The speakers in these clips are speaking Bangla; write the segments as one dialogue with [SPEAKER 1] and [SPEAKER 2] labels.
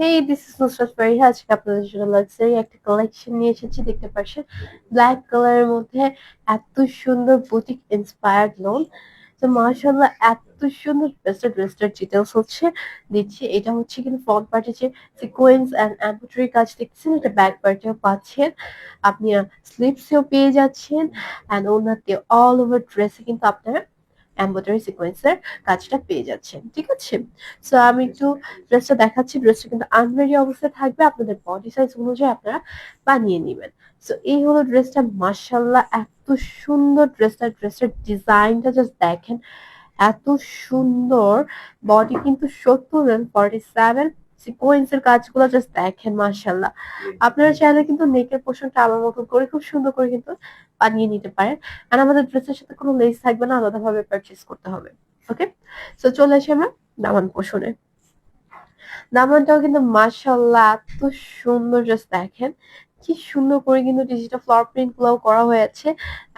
[SPEAKER 1] Hey, this is Nusrat Fariha. আজকে আপনাদের জন্য লাক্সারি একটা কালেকশন নিয়ে এসেছি। দেখতে পাচ্ছেন ব্ল্যাক কালারের মধ্যে এত সুন্দর বুটিক ইন্সপায়ার্ড লোন। তো মাশাআল্লাহ, এত সুন্দর ড্রেসটার ডিটেলস দিচ্ছি। এটা হচ্ছে কিন্তু ফ্রন্ট পার্টে যে সিকোয়েন্স এন্ড এমব্রয়ডারি কাজ দেখছেন, এটা ব্যাক পার্টেও পাচ্ছেন। আপনি স্লিভসেও পেয়ে যাচ্ছেন এন্ড ওনাতে অল ওভার ড্রেসে কিন্তু আপনারা এমব্রয়ডারি সিকোয়েন্সের কাজটা পেয়ে যাচ্ছেন। ঠিক আছে? সো আমি একটু ড্রেসটা দেখাচ্ছি। ড্রেসটা কিন্তু আনরেডি অবস্থায় থাকবে। আপনাদের বডি সাইজ অনুযায়ী আপনারা বানিয়ে নিবেন। সো এই হলো ড্রেসটা। মাশাআল্লাহ, এত সুন্দর ড্রেসটার ডিজাইনটা জাস্ট দেখেন। এত সুন্দর। বডি কিন্তু 70 and 47 সিকোয়েন্সের কাজগুলো জাস্ট দেখেন। মাশাআল্লাহ, আপনারা চাইলে কিন্তু নেকের পোর্শনটা আমার মতো করে খুব সুন্দর করে কিন্তু বানিয়ে নিতে পারেন। আর আমাদের ড্রেসের সাথে কোনো লেস থাকবে না, আলাদাভাবে পারচেজ করতে হবে। ওকে, সো চলে আসি আমরা দামান পোর্শনে। দামানটাও কিন্তু মাশাআল্লাহ এত সুন্দর, জাস্ট দেখেন কি সুন্দর করে কিন্তু ডিজিটাল ফ্লাওয়ার প্রিন্ট গুলাও করা হয়েছে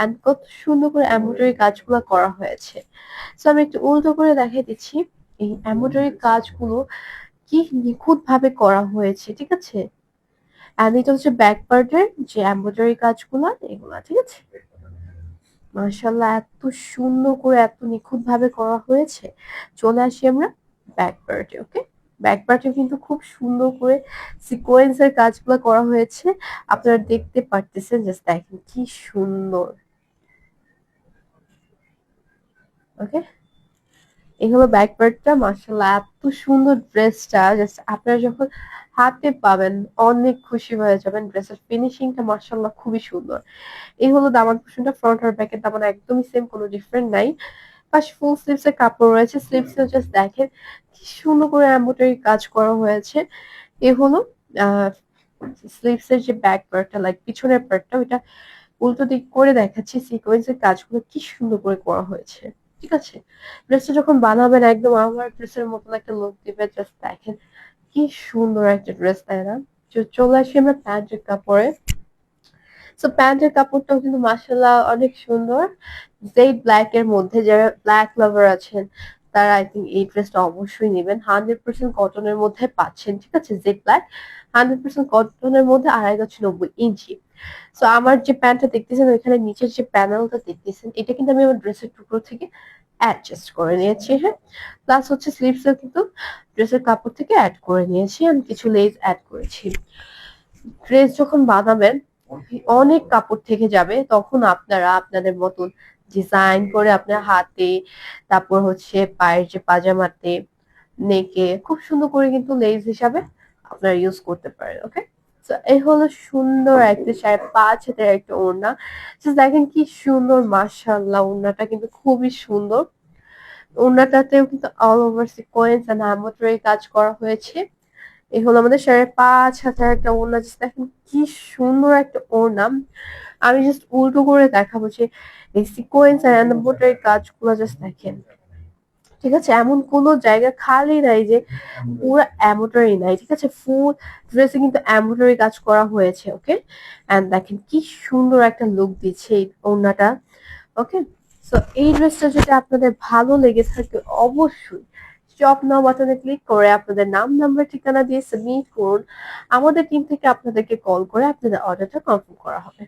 [SPEAKER 1] এন্ড কত সুন্দর করে এমব্রয়ডারি কাজগুলো করা হয়েছে। সো আমি একটু উল্টো করে দেখাই দিচ্ছি। এই এমব্রয়ডারি কাজগুলো কি নিখুঁত ভাবে করা হয়েছে। ঠিক আছে? এন্ড এটা হচ্ছে ব্যাক পার্টের যে এমব্রয়ডারি কাজগুলো, এগুলা। ঠিক আছে? মাশাআল্লাহ, এত সুন্দর করে এত নিখুঁত ভাবে করা হয়েছে। চলে আসি আমরা ব্যাক পার্টে। ওকে, ব্যাক পার্টে কিন্তু খুব সুন্দর করে সিকোয়েন্সের কাজগুলো করা হয়েছে। আপনারা দেখতে পারতেছেন, জাস্ট দেখেন কি সুন্দর। ওকে, এই হলো ব্যাক পার্টটা। মাশাআল্লাহ, এত সুন্দর ড্রেসটা জাস্ট আপনারা যখন হাতে পাবেন অনেক খুশি হয়ে যাবেন। ড্রেসের ফিনিশিংটা মাশাআল্লাহ খুবই সুন্দর। এই হলো দামান পোর্শনটা। ফ্রন্ট আর ব্যাকের দামান একদমই সেম, কোনো ডিফারেন্ট নাই। পাশে ফুল স্লিভস এর কাপড় রয়েছে। স্লিভস এও জাস্ট দেখেন কি সুন্দর করে এমব্রয়ডারি কাজ করা হয়েছে। এ হলো আহ স্লিভস এর যে ব্যাক পার্টটা, লাইক পিছনের পার্টটা, ওইটা উল্টো দিক করে দেখাচ্ছি। সিকোয়েন্স এর কাজগুলো কি সুন্দর করে করা হয়েছে। ঠিক আছে? ড্রেসটা যখন বানাবেন একদম আমার ড্রেসের মতন একটা লুক দিবে। জাস্ট দেখেন কি সুন্দর একটা ড্রেস, তাই না? চলে আসি আমরা প্যান্টের কাপড়ে। সো প্যান্টের কাপড়টাও কিন্তু মাশাআল্লাহ অনেক সুন্দর। জেড ব্ল্যাক এর মধ্যে যারা ব্ল্যাক লাভার আছেন তারা আই থিংক এই ড্রেসটা অবশ্যই নেবেন। 100% কটনের মধ্যে পাচ্ছেন। ঠিক আছে? জেড ব্ল্যাক 100% কটনের মধ্যে 2.5 গজ 90 ইঞ্চি। সো আমার যে প্যান্টটা দেখতেছেন ওইখানে নিচের যে প্যানেলটা দেখতেছেন, এটা কিন্তু আমি আমার ড্রেসের টুকরো থেকে অ্যাডজাস্ট করে নিয়েছি। হ্যাঁ, প্লাস হচ্ছে স্লিভসও কিন্তু ড্রেসের কাপড় থেকে অ্যাড করে নিয়েছি। আমি কিছু লেস অ্যাড করেছি। ড্রেস যখন বানাবেন অনেক কাপড় থেকে যাবে, তখন আপনারা আপনাদের মতন ডিজাইন করে আপনার হাতে, তারপর হচ্ছে পায়ের যে পাজামাতে, নেকে খুব সুন্দর করে কিন্তু লেস হিসাবে আপনারা ইউজ করতে পারেন। ওকে, তো এই হলো সুন্দর একটা 5.5 হাতের একটা ওড়না। Just দেখেন কি সুন্দর। মাশাআল্লাহ, ওড়নাটা কিন্তু খুবই সুন্দর। ওড়নাটাতেও কিন্তু all over sequence and embroidery কাজ করা হয়েছে। এই হলো আমাদের 5.5 হাতের একটা ওড়না। জাস্ট দেখেন কি সুন্দর একটা ওড়না। আমি জাস্ট উল্টো করে দেখাবো যে এই সিকোয়েন্স আর এমব্রয়ডারি কাজগুলো জাস্ট দেখেন। ঠিক আছে? এমন কোনো জায়গা খালি নাই যে পুরো এমব্রয়ডারি নাই। ঠিক আছে? ফুল ড্রেসে কিন্তু এমব্রয়ডারি কাজ করা হয়েছে। ওকে, এন্ড দেখেন কি সুন্দর একটা লুক দিচ্ছে এই ওড়নাটা। ওকে, সো এই ড্রেসটা যদি আপনাদের ভালো লেগে থাকে অবশ্যই শপ নাও বাটনে ক্লিক করে আপনাদের নাম, নাম্বার, ঠিকানা দিয়ে সাবমিট করুন। আমাদের টিম থেকে আপনাদেরকে কল করে আপনাদের অর্ডারটা কনফার্ম করা হবে।